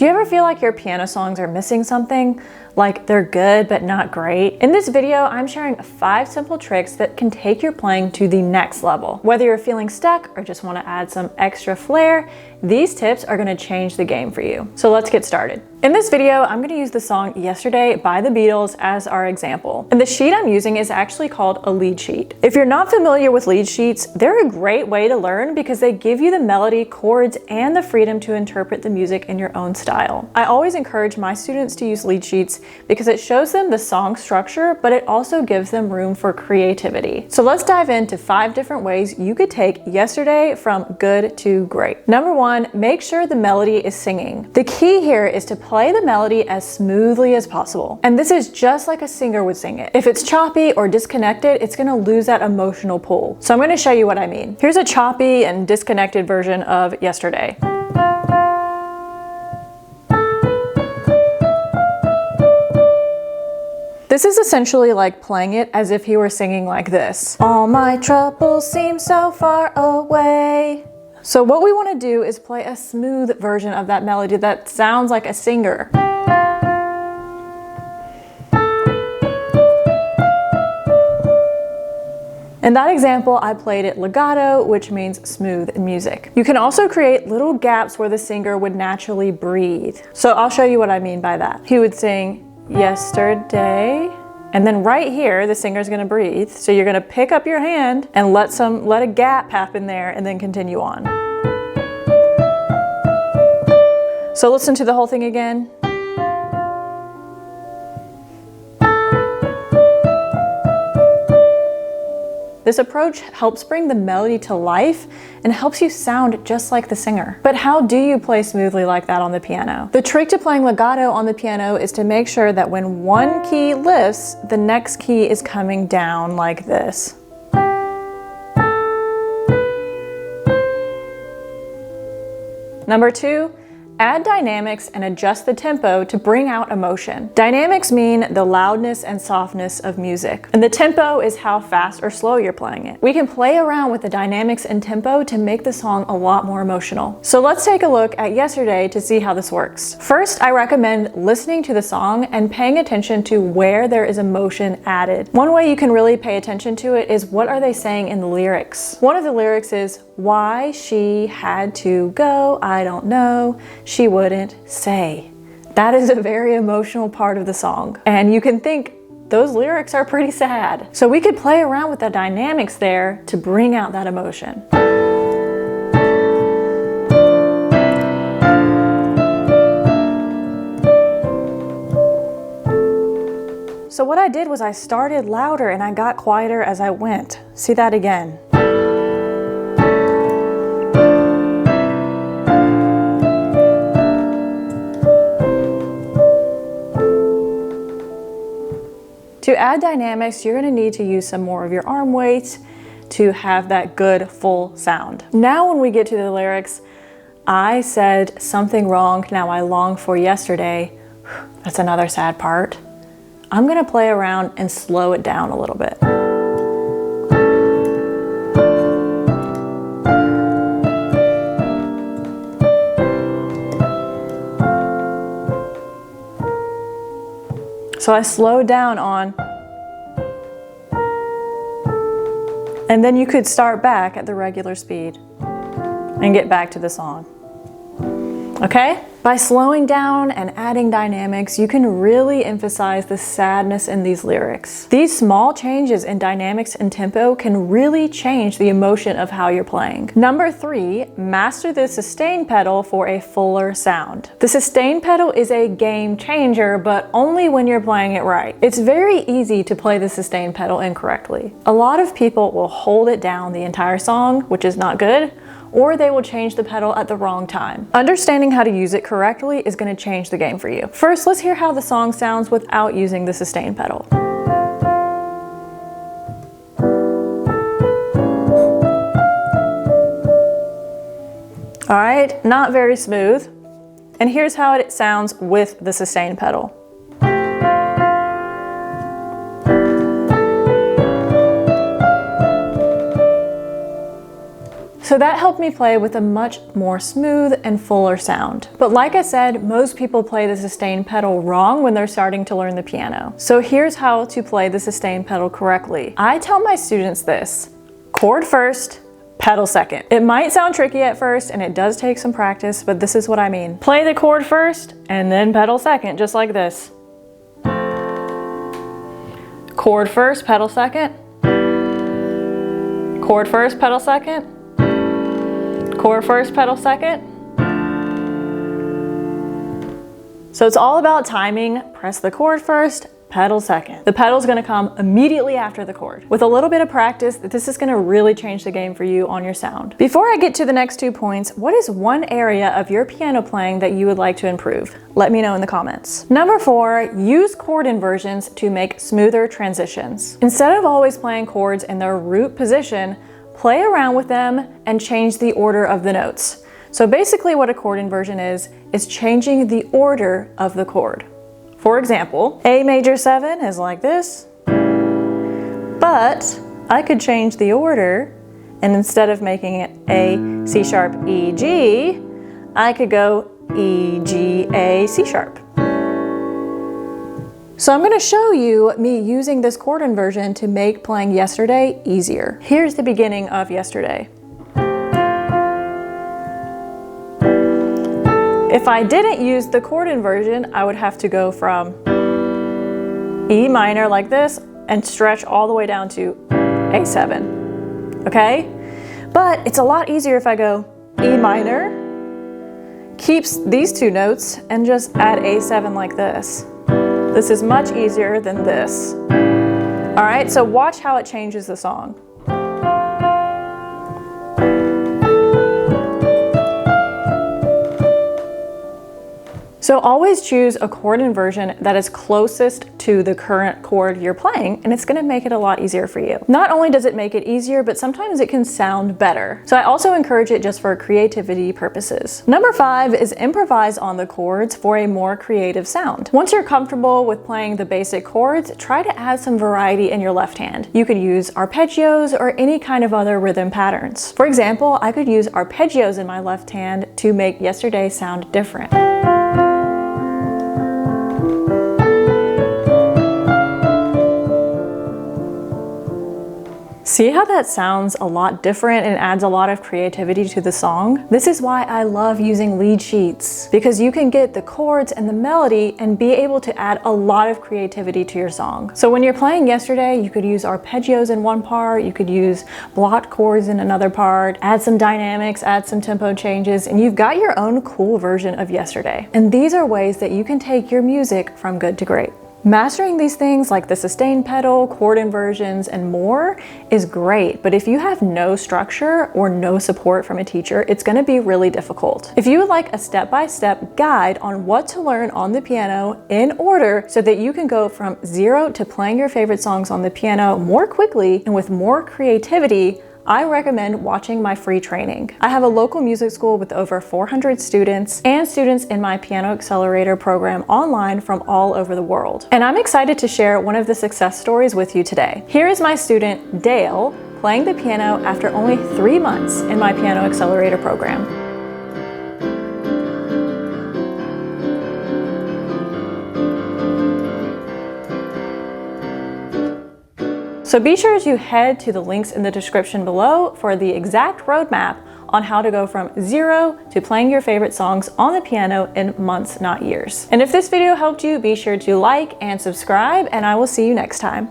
Do you ever feel like your piano songs are missing something? Like they're good but not great? In this video, I'm sharing 5 simple tricks that can take your playing to the next level. Whether you're feeling stuck or just want to add some extra flair, these tips are going to change the game for you. So let's get started. In this video, I'm going to use the song Yesterday by the Beatles as our example. And the sheet I'm using is actually called a lead sheet. If you're not familiar with lead sheets, they're a great way to learn because they give you the melody, chords, and the freedom to interpret the music in your own style. I always encourage my students to use lead sheets because it shows them the song structure, but it also gives them room for creativity. So let's dive into 5 different ways you could take Yesterday from good to great. Number 1, make sure the melody is singing. The key here is to play the melody as smoothly as possible. And this is just like a singer would sing it. If it's choppy or disconnected, it's gonna lose that emotional pull. So I'm gonna show you what I mean. Here's a choppy and disconnected version of Yesterday. This is essentially like playing it as if you were singing like this. All my troubles seem so far away. So what we want to do is play a smooth version of that melody that sounds like a singer. In that example, I played it legato, which means smooth in music. You can also create little gaps where the singer would naturally breathe. So I'll show you what I mean by that. He would sing, yesterday, and then right here the singer's gonna breathe, so you're gonna pick up your hand and let a gap happen there and then continue on. So listen to the whole thing again. This approach helps bring the melody to life and helps you sound just like the singer. But how do you play smoothly like that on the piano? The trick to playing legato on the piano is to make sure that when one key lifts, the next key is coming down like this. Number 2, add dynamics and adjust the tempo to bring out emotion. Dynamics mean the loudness and softness of music, and the tempo is how fast or slow you're playing it. We can play around with the dynamics and tempo to make the song a lot more emotional. So let's take a look at Yesterday to see how this works. First, I recommend listening to the song and paying attention to where there is emotion added. One way you can really pay attention to it is what are they saying in the lyrics. One of the lyrics is, why she had to go, I don't know. She wouldn't say. That is a very emotional part of the song. And you can think those lyrics are pretty sad. So we could play around with the dynamics there to bring out that emotion. So what I did was I started louder and I got quieter as I went. See that again. To add dynamics, you're going to need to use some more of your arm weight to have that good full sound. Now when we get to the lyrics, I said something wrong, now I long for yesterday. That's another sad part. I'm going to play around and slow it down a little bit. So I slowed down on, and then you could start back at the regular speed and get back to the song. Okay? By slowing down and adding dynamics, you can really emphasize the sadness in these lyrics. These small changes in dynamics and tempo can really change the emotion of how you're playing. Number 3, master the sustain pedal for a fuller sound. The sustain pedal is a game changer, but only when you're playing it right. It's very easy to play the sustain pedal incorrectly. A lot of people will hold it down the entire song, which is not good, or they will change the pedal at the wrong time. Understanding how to use it correctly is going to change the game for you. First, let's hear how the song sounds without using the sustain pedal. All right, not very smooth. And here's how it sounds with the sustain pedal. So that helped me play with a much more smooth and fuller sound. But like I said, most people play the sustain pedal wrong when they're starting to learn the piano. So here's how to play the sustain pedal correctly. I tell my students this: chord first, pedal second. It might sound tricky at first and it does take some practice, but this is what I mean. Play the chord first and then pedal second, just like this. Chord first, pedal second. Chord first, pedal second. Chord first, pedal second. So it's all about timing. Press the chord first, pedal second. The pedal's gonna come immediately after the chord. With a little bit of practice, this is gonna really change the game for you on your sound. Before I get to the next 2 points, what is one area of your piano playing that you would like to improve? Let me know in the comments. Number 4, use chord inversions to make smoother transitions. Instead of always playing chords in their root position, play around with them and change the order of the notes. So basically what a chord inversion is changing the order of the chord. For example, A major 7 is like this, but I could change the order, and instead of making it A, C sharp, E, G, I could go E, G, A, C sharp. So I'm going to show you me using this chord inversion to make playing Yesterday easier. Here's the beginning of Yesterday. If I didn't use the chord inversion, I would have to go from E minor like this and stretch all the way down to A7, okay? But it's a lot easier if I go E minor, keeps these 2 notes, and just add A7 like this. This is much easier than this. All right, so watch how it changes the song. So always choose a chord inversion that is closest to the current chord you're playing, and it's gonna make it a lot easier for you. Not only does it make it easier, but sometimes it can sound better. So I also encourage it just for creativity purposes. Number 5 is improvise on the chords for a more creative sound. Once you're comfortable with playing the basic chords, try to add some variety in your left hand. You could use arpeggios or any kind of other rhythm patterns. For example, I could use arpeggios in my left hand to make Yesterday sound different. See how that sounds a lot different and adds a lot of creativity to the song? This is why I love using lead sheets, because you can get the chords and the melody and be able to add a lot of creativity to your song. So when you're playing Yesterday, you could use arpeggios in one part, you could use blocked chords in another part, add some dynamics, add some tempo changes, and you've got your own cool version of Yesterday. And these are ways that you can take your music from good to great. Mastering these things like the sustain pedal, chord inversions, and more is great, but if you have no structure or no support from a teacher, it's going to be really difficult. If you would like a step-by-step guide on what to learn on the piano in order so that you can go from 0 to playing your favorite songs on the piano more quickly and with more creativity, I recommend watching my free training. I have a local music school with over 400 students and students in my Piano Accelerator program online from all over the world. And I'm excited to share one of the success stories with you today. Here is my student, Dale, playing the piano after only 3 months in my Piano Accelerator program. So be sure to head to the links in the description below for the exact roadmap on how to go from 0 to playing your favorite songs on the piano in months, not years. And if this video helped you, be sure to like and subscribe, and I will see you next time.